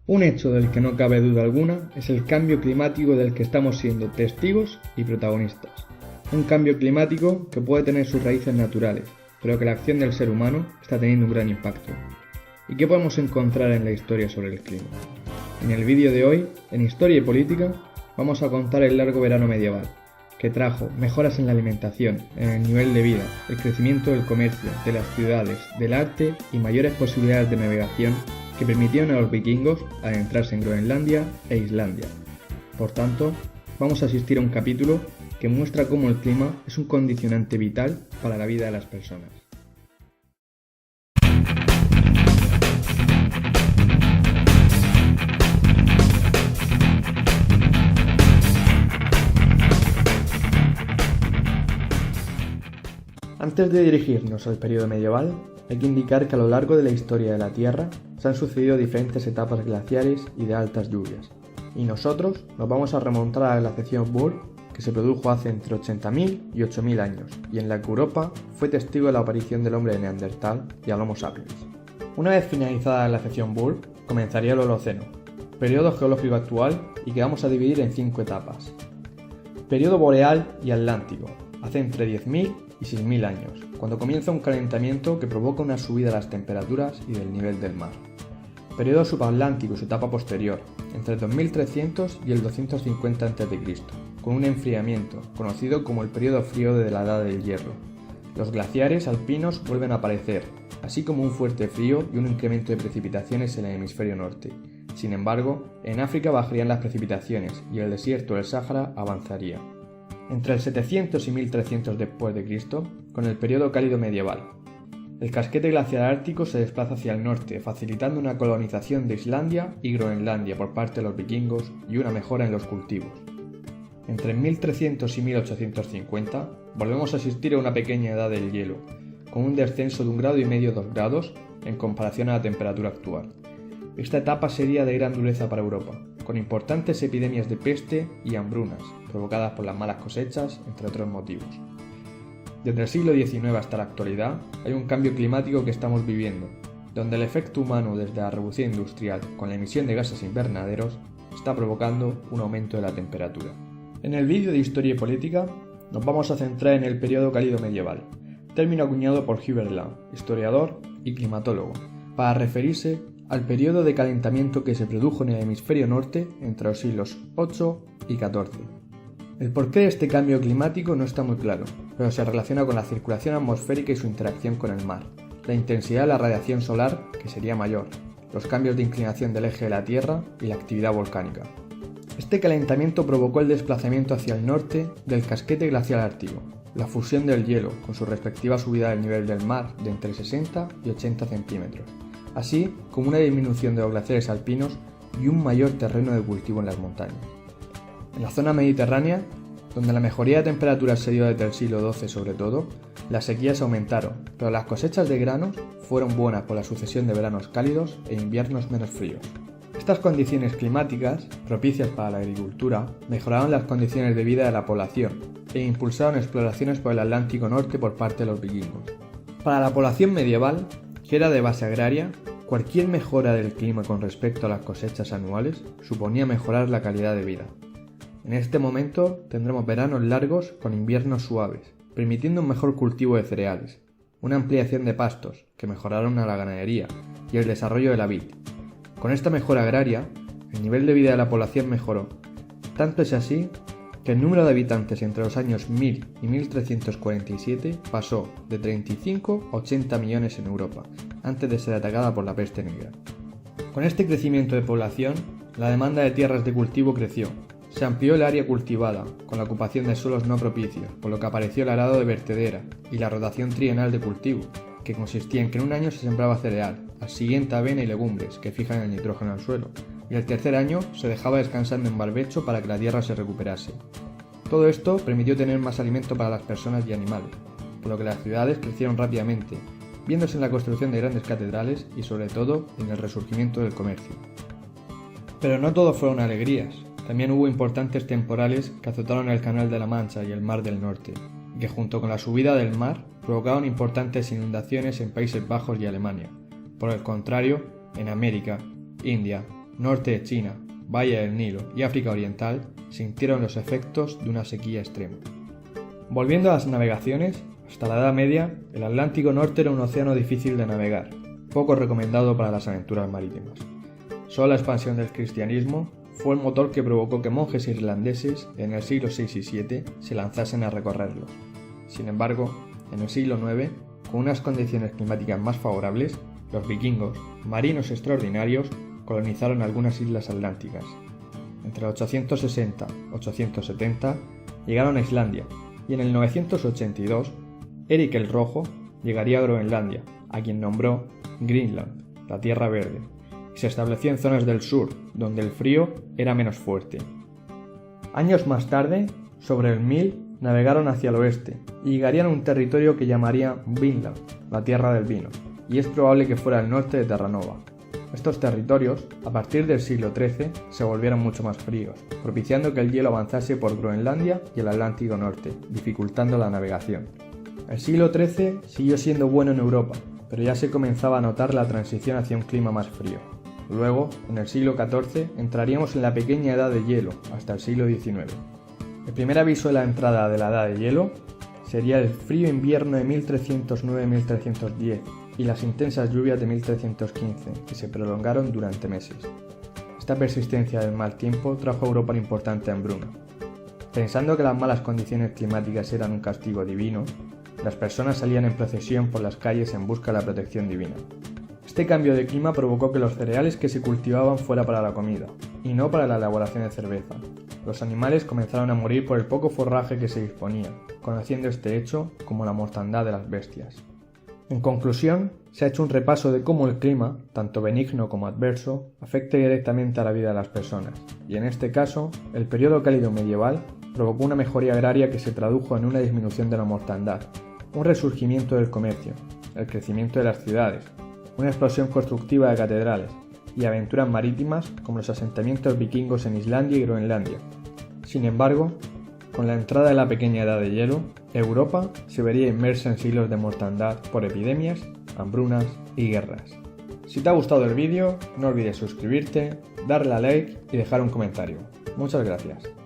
Un hecho del que no cabe duda alguna es el cambio climático del que estamos siendo testigos y protagonistas. Un cambio climático que puede tener sus raíces naturales, pero que la acción del ser humano está teniendo un gran impacto. ¿Y qué podemos encontrar en la historia sobre el clima? En el vídeo de hoy, en Historia y Política, vamos a contar el largo verano medieval, que trajo mejoras en la alimentación, en el nivel de vida, el crecimiento del comercio, de las ciudades, del arte y mayores posibilidades de navegación que permitieron a los vikingos adentrarse en Groenlandia e Islandia. Por tanto, vamos a asistir a un capítulo que muestra cómo el clima es un condicionante vital para la vida de las personas. Antes de dirigirnos al periodo medieval, hay que indicar que a lo largo de la historia de la Tierra se han sucedido diferentes etapas glaciares y de altas lluvias, y nosotros nos vamos a remontar a la glaciación Burke, que se produjo hace entre 80.000 y 8.000 años, y en la que Europa fue testigo de la aparición del hombre de Neandertal y al Homo sapiens. Una vez finalizada la glaciación Burke, comenzaría el Holoceno, periodo geológico actual y que vamos a dividir en 5 etapas. Periodo boreal y atlántico, hace entre 10.000 y 6.000 años, cuando comienza un calentamiento que provoca una subida de las temperaturas y del nivel del mar. Periodo subatlántico, su etapa posterior, entre el 2300 y el 250 a.C., con un enfriamiento, conocido como el periodo frío de la Edad del Hierro. Los glaciares alpinos vuelven a aparecer, así como un fuerte frío y un incremento de precipitaciones en el hemisferio norte. Sin embargo, en África bajarían las precipitaciones y el desierto del Sáhara avanzaría. Entre el 700 y 1300 después de Cristo, con el periodo cálido medieval. El casquete glaciar ártico se desplaza hacia el norte, facilitando una colonización de Islandia y Groenlandia por parte de los vikingos y una mejora en los cultivos. Entre 1300 y 1850 volvemos a asistir a una pequeña edad del hielo, con un descenso de 1,5 grado a 2 grados en comparación a la temperatura actual. Esta etapa sería de gran dureza para Europa, con importantes epidemias de peste y hambrunas, provocadas por las malas cosechas, entre otros motivos. Desde el siglo XIX hasta la actualidad, hay un cambio climático que estamos viviendo, donde el efecto humano desde la revolución industrial, con la emisión de gases invernaderos, está provocando un aumento de la temperatura. En el vídeo de Historia y Política, nos vamos a centrar en el periodo cálido medieval, término acuñado por Hubert Lang, historiador y climatólogo, para referirse al periodo de calentamiento que se produjo en el hemisferio norte entre los siglos VIII y XIV. El porqué de este cambio climático no está muy claro, pero se relaciona con la circulación atmosférica y su interacción con el mar, la intensidad de la radiación solar, que sería mayor, los cambios de inclinación del eje de la Tierra y la actividad volcánica. Este calentamiento provocó el desplazamiento hacia el norte del casquete glacial ártico, la fusión del hielo con su respectiva subida del nivel del mar de entre 60 y 80 centímetros, así como una disminución de los glaciares alpinos y un mayor terreno de cultivo en las montañas. En la zona mediterránea, donde la mejoría de temperaturas se dio desde el siglo XII sobre todo, las sequías aumentaron, pero las cosechas de granos fueron buenas por la sucesión de veranos cálidos e inviernos menos fríos. Estas condiciones climáticas, propicias para la agricultura, mejoraron las condiciones de vida de la población e impulsaron exploraciones por el Atlántico Norte por parte de los vikingos. Para la población medieval, que era de base agraria, cualquier mejora del clima con respecto a las cosechas anuales suponía mejorar la calidad de vida. En este momento tendremos veranos largos con inviernos suaves, permitiendo un mejor cultivo de cereales, una ampliación de pastos que mejoraron a la ganadería y el desarrollo de la vid. Con esta mejora agraria, el nivel de vida de la población mejoró. Tanto es así que el número de habitantes entre los años 1000 y 1347 pasó de 35 a 80 millones en Europa, antes de ser atacada por la peste negra. Con este crecimiento de población, la demanda de tierras de cultivo creció. Se amplió el área cultivada, con la ocupación de suelos no propicios, por lo que apareció el arado de vertedera y la rotación trienal de cultivo, que consistía en que en un año se sembraba cereal, al siguiente avena y legumbres, que fijan el nitrógeno al suelo, y el tercer año se dejaba descansando en barbecho para que la tierra se recuperase. Todo esto permitió tener más alimento para las personas y animales, por lo que las ciudades crecieron rápidamente, viéndose en la construcción de grandes catedrales y sobre todo en el resurgimiento del comercio. Pero no todo fueron alegrías. También hubo importantes temporales que azotaron el Canal de la Mancha y el Mar del Norte, y que junto con la subida del mar provocaron importantes inundaciones en Países Bajos y Alemania. Por el contrario, en América, India, norte de China, Valle del Nilo y África Oriental sintieron los efectos de una sequía extrema. Volviendo a las navegaciones, hasta la Edad Media, el Atlántico Norte era un océano difícil de navegar, poco recomendado para las aventuras marítimas. Solo la expansión del cristianismo fue el motor que provocó que monjes irlandeses en el siglo VI y VII se lanzasen a recorrerlo. Sin embargo, en el siglo IX, con unas condiciones climáticas más favorables, los vikingos, marinos extraordinarios, colonizaron algunas islas atlánticas. Entre el 860 y 870 llegaron a Islandia y en el 982 Eric el Rojo llegaría a Groenlandia, a quien nombró Greenland, la Tierra Verde, y se estableció en zonas del sur, donde el frío era menos fuerte. Años más tarde, sobre el 1000, navegaron hacia el oeste y llegarían a un territorio que llamarían Vinland, la Tierra del Vino, y es probable que fuera el norte de Terranova. Estos territorios, a partir del siglo XIII, se volvieron mucho más fríos, propiciando que el hielo avanzase por Groenlandia y el Atlántico Norte, dificultando la navegación. El siglo XIII siguió siendo bueno en Europa, pero ya se comenzaba a notar la transición hacia un clima más frío. Luego, en el siglo XIV, entraríamos en la pequeña edad de hielo, hasta el siglo XIX. El primer aviso de la entrada de la edad de hielo sería el frío invierno de 1309-1310 y las intensas lluvias de 1315, que se prolongaron durante meses. Esta persistencia del mal tiempo trajo a Europa una importante hambruna. Pensando que las malas condiciones climáticas eran un castigo divino, las personas salían en procesión por las calles en busca de la protección divina. Este cambio de clima provocó que los cereales que se cultivaban fuera para la comida, y no para la elaboración de cerveza. Los animales comenzaron a morir por el poco forraje que se disponía, conociendo este hecho como la mortandad de las bestias. En conclusión, se ha hecho un repaso de cómo el clima, tanto benigno como adverso, afecta directamente a la vida de las personas, y en este caso, el periodo cálido medieval provocó una mejoría agraria que se tradujo en una disminución de la mortandad, un resurgimiento del comercio, el crecimiento de las ciudades, una explosión constructiva de catedrales y aventuras marítimas como los asentamientos vikingos en Islandia y Groenlandia. Sin embargo, con la entrada de la pequeña edad de hielo, Europa se vería inmersa en siglos de mortandad por epidemias, hambrunas y guerras. Si te ha gustado el vídeo, no olvides suscribirte, darle a like y dejar un comentario. Muchas gracias.